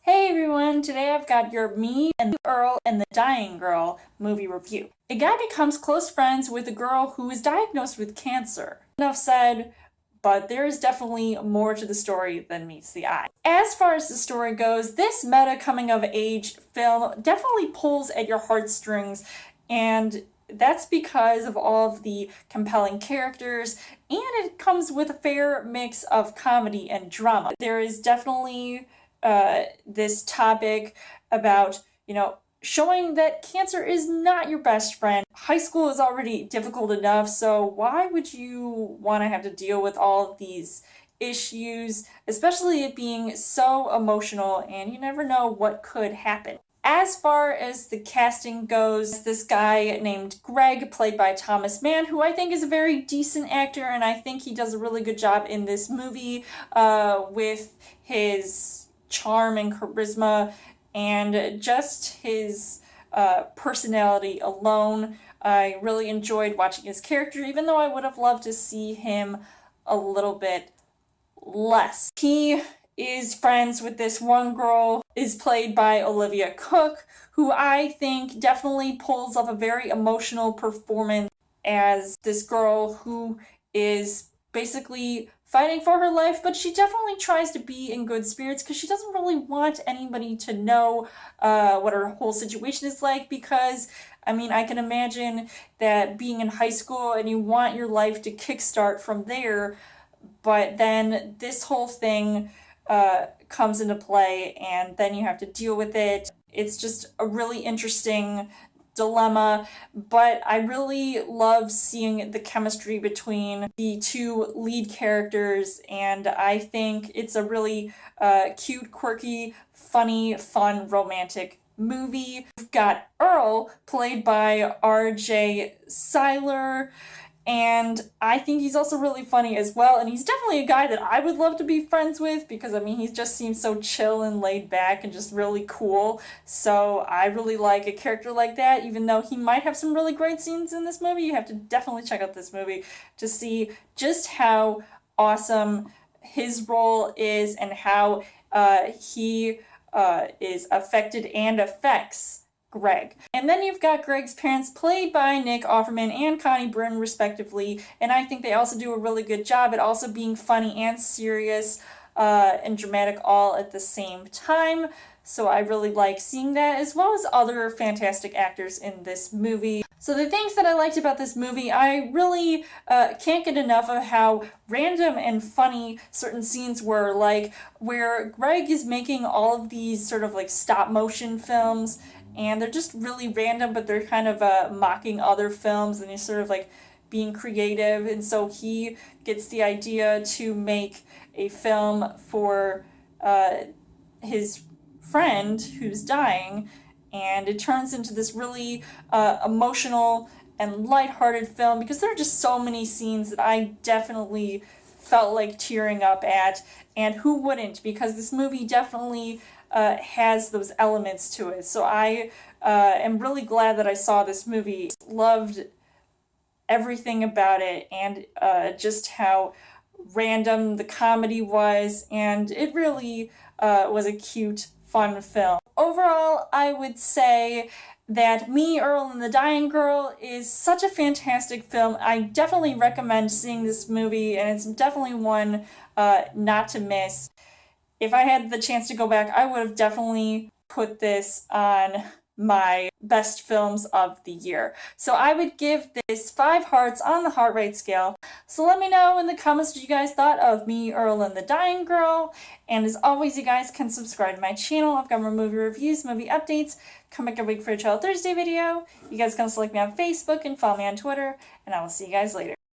Hey everyone, today I've got your Me and Earl and the Dying Girl movie review. A guy becomes close friends with a girl who is diagnosed with cancer. Enough said, but there is definitely more to the story than meets the eye. As far as the story goes, this meta coming of age film definitely pulls at your heartstrings, and that's because of all of the compelling characters, and it comes with a fair mix of comedy and drama. There is definitely this topic about, showing that cancer is not your best friend. High school is already difficult enough, so why would you want to have to deal with all of these issues, especially it being so emotional and you never know what could happen. As far as the casting goes, this guy named Greg, played by Thomas Mann, who I think is a very decent actor, and I think he does a really good job in this movie with his charm and charisma and just his personality alone. I really enjoyed watching his character, even though I would have loved to see him a little bit less. He is friends with this one girl, is played by Olivia Cooke, who I think definitely pulls off a very emotional performance as this girl who is basically fighting for her life, but she definitely tries to be in good spirits because she doesn't really want anybody to know what her whole situation is like, because I can imagine that being in high school and you want your life to kickstart from there, but then this whole thing comes into play and then you have to deal with it. It's just a really interesting dilemma, but I really love seeing the chemistry between the two lead characters, and I think it's a really cute, quirky, funny, fun, romantic movie. We've got Earl, played by Siler, and I think he's also really funny as well, and he's definitely a guy that I would love to be friends with because, he just seems so chill and laid back and just really cool, so I really like a character like that, even though he might have some really great scenes in this movie. You have to definitely check out this movie to see just how awesome his role is and how he is affected and affects Greg. And then you've got Greg's parents, played by Nick Offerman and Connie Britton, respectively, and I think they also do a really good job at also being funny and serious and dramatic all at the same time. So I really like seeing that, as well as other fantastic actors in this movie. So the things that I liked about this movie, I really can't get enough of how random and funny certain scenes were, like where Greg is making all of these sort of like stop motion films, and they're just really random, but they're kind of mocking other films, and he's sort of like being creative, and so he gets the idea to make a film for his friend who's dying, and it turns into this really emotional and lighthearted film because there are just so many scenes that I definitely felt like tearing up at, and who wouldn't, because this movie definitely has those elements to it. So I am really glad that I saw this movie. Loved everything about it, and just how random the comedy was, and it really was a cute, fun film. Overall, I would say that Me, Earl, and the Dying Girl is such a fantastic film. I definitely recommend seeing this movie, and it's definitely one not to miss. If I had the chance to go back, I would have definitely put this on my best films of the year. So I would give this 5 hearts on the heart rate scale. So let me know in the comments what you guys thought of Me, Earl, and the Dying Girl. And as always, you guys can subscribe to my channel. I've got more movie reviews, movie updates. Come back every week for a Child Thursday video. You guys can also like me on Facebook and follow me on Twitter. And I will see you guys later.